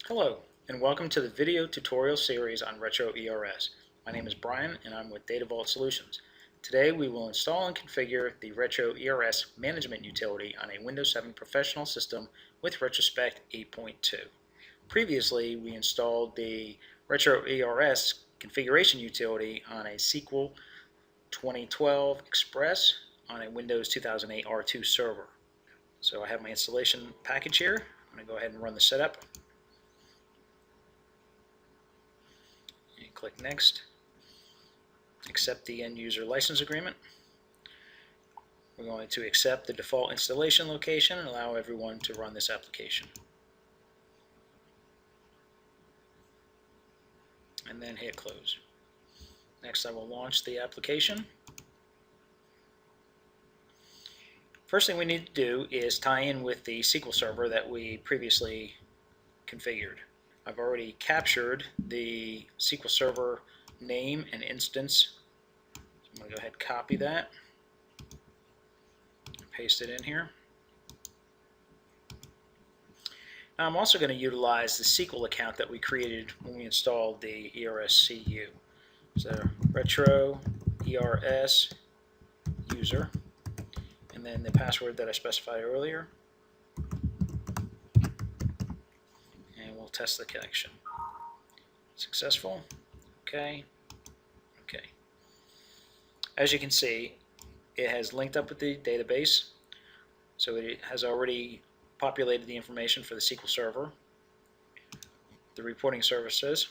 Hello, and welcome to the video tutorial series on RetroERS. My name is Brian, and I'm with DataVault Solutions. Today we will install and configure the RetroERS management utility on a Windows 7 professional system with Retrospect 8.2. Previously, we installed the RetroERS configuration utility on a SQL 2012 Express on a Windows 2008 R2 server. So I have my installation package here. I'm going to go ahead and run the setup. Click Next. Accept the end user license agreement. We're going to accept the default installation location and allow everyone to run this application. And then hit Close. Next, I will launch the application. First thing we need to do is tie in with the SQL server that we previously configured. I've already captured the SQL Server name and instance. So I'm going to go ahead and copy that and paste it in here. Now I'm also going to utilize the SQL account that we created when we installed the ERSCU. So RetroERS user, and then the password that I specified earlier. Test the connection. Successful. Okay. As you can see, it has linked up with the database, so it has already populated the information for the SQL Server, the reporting services,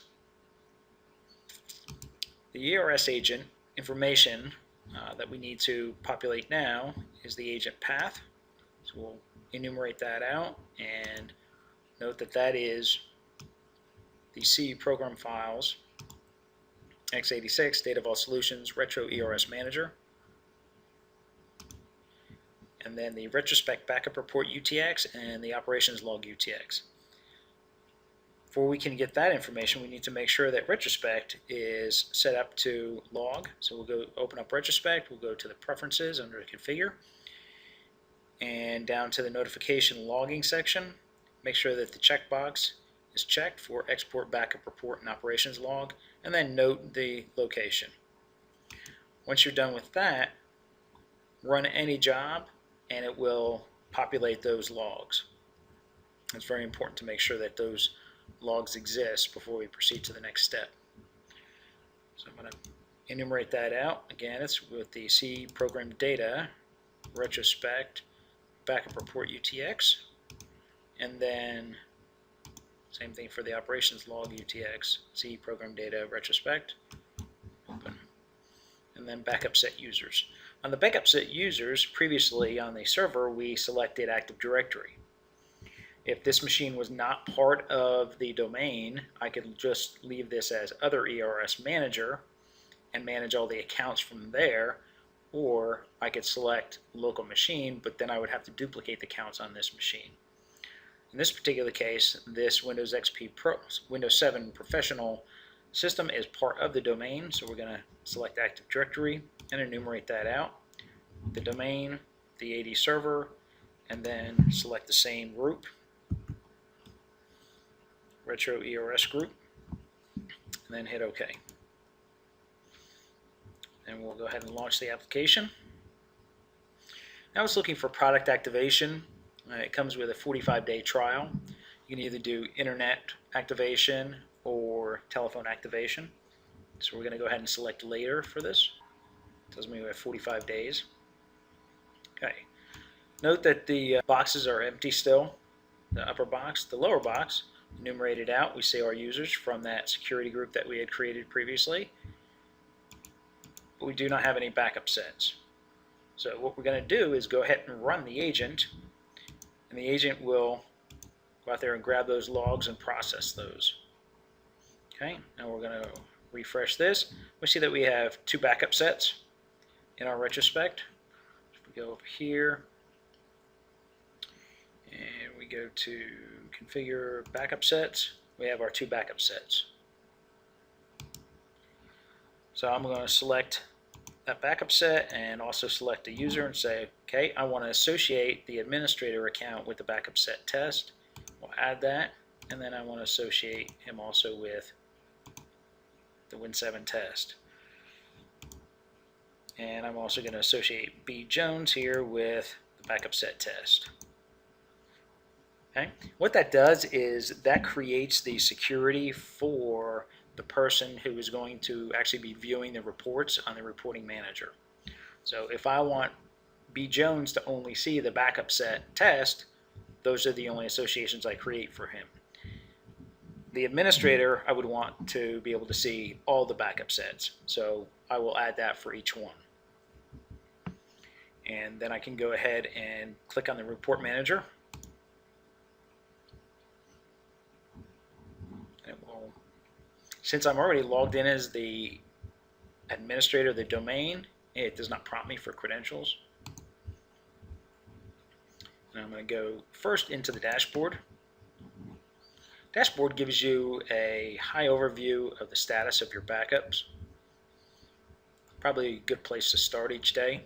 the ERS agent information that we need to populate now is the agent path. So we'll enumerate that out and note that that is the C program files, x86, DataVault Solutions, RetroERS Manager, and then the Retrospect Backup Report UTX and the Operations Log UTX. Before we can get that information, we need to make sure that Retrospect is set up to log. So we'll go open up Retrospect, we'll go to the Preferences under Configure, and down to the Notification Logging section. Make sure that the checkbox is checked for Export Backup Report and Operations Log, and then note the location. Once you're done with that, run any job and it will populate those logs. It's very important to make sure that those logs exist before we proceed to the next step. So I'm going to enumerate that out. Again, it's with the C program data, Retrospect Backup Report UTX, and then same thing for the Operations Log UTX, C program data, Retrospect, open, and then backup set users. On the backup set users, previously on the server, we selected Active Directory. If this machine was not part of the domain, I could just leave this as Other ERS Manager and manage all the accounts from there, or I could select Local Machine, but then I would have to duplicate the accounts on this machine. In this particular case, this Windows 7 Professional system is part of the domain, so we're going to select Active Directory and enumerate that out. The domain, the AD server, and then select the same group, RetroERS group, and then hit OK. And we'll go ahead and launch the application. Now it's looking for product activation. It comes with a 45-day trial. You can either do internet activation or telephone activation. So we're going to go ahead and select later for this. It tells me we have 45 days. Okay. Note that the boxes are empty still. The upper box, the lower box, enumerated out. We see our users from that security group that we had created previously. But we do not have any backup sets. So what we're going to do is go ahead and run the agent. And the agent will go out there and grab those logs and process those. Okay, now we're going to refresh this. We see that we have 2 backup sets in our Retrospect. So we go over here and we go to Configure Backup Sets. We have our 2 backup sets. So I'm going to select that backup set and also select a user and say, okay, I want to associate the administrator account with the backup set test. We'll add that. and then I want to associate him also with the Win7 test. And I'm also going to associate B. Jones here with the backup set test. Okay. What that does is that creates the security for the person who is going to actually be viewing the reports on the reporting manager. So if I want B. Jones to only see the backup set test, those are the only associations I create for him. The administrator, I would want to be able to see all the backup sets, so I will add that for each one. And then I can go ahead and click on the report manager. And since I'm already logged in as the administrator of the domain, it does not prompt me for credentials. And I'm going to go first into the dashboard. Dashboard gives you a high overview of the status of your backups. Probably a good place to start each day.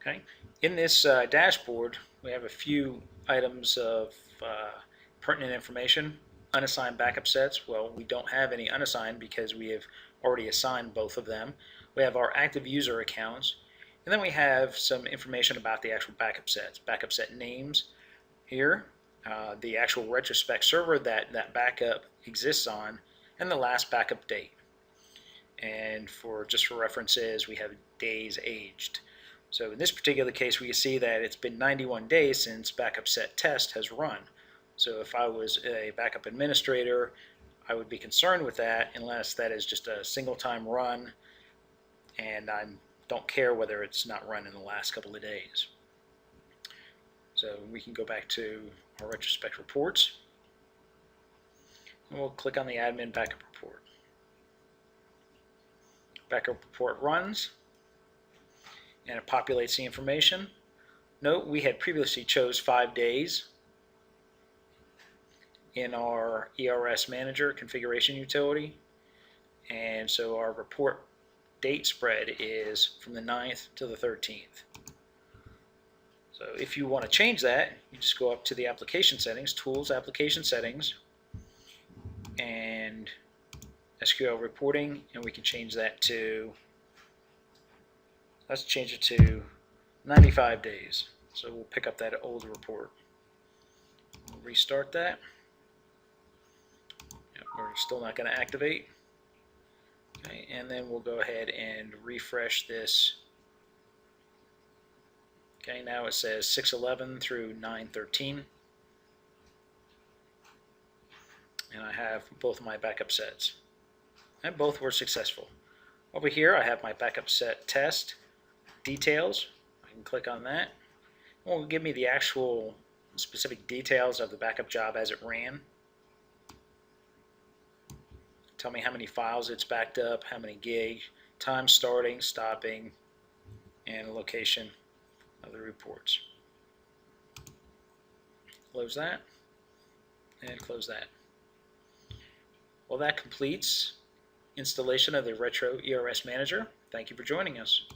Okay. In this dashboard, we have a few items of pertinent information. Unassigned backup sets. Well, we don't have any unassigned because we have already assigned both of them. We have our active user accounts, and then we have some information about the actual backup sets. Backup set names here, the actual Retrospect server that backup exists on, and the last backup date. And just for references, we have days aged. So in this particular case, we can see that it's been 91 days since backup set test has run. So if I was a backup administrator, I would be concerned with that unless that is just a single time run and I don't care whether it's not run in the last couple of days. So we can go back to our Retrospect reports and we'll click on the admin backup report. Backup report runs and it populates the information. Note we had previously chose 5 days in our ERS manager configuration utility, and so our report date spread is from the 9th to the 13th. So if you want to change that, you just go up to the application settings, tools, application settings, and SQL reporting, and we can change that to, let's change it to 95 days. So we'll pick up that old report. We'll restart that. We're still not going to activate. Okay, and then we'll go ahead and refresh this. Okay, now it says 6/11 through 9/13. And I have both my backup sets. And both were successful. Over here I have my backup set test details. I can click on that. It will give me the actual specific details of the backup job as it ran. Tell me how many files it's backed up, how many gig, time starting, stopping, and location of the reports. Close that, and close that. Well, that completes installation of the RetroERS Manager. Thank you for joining us.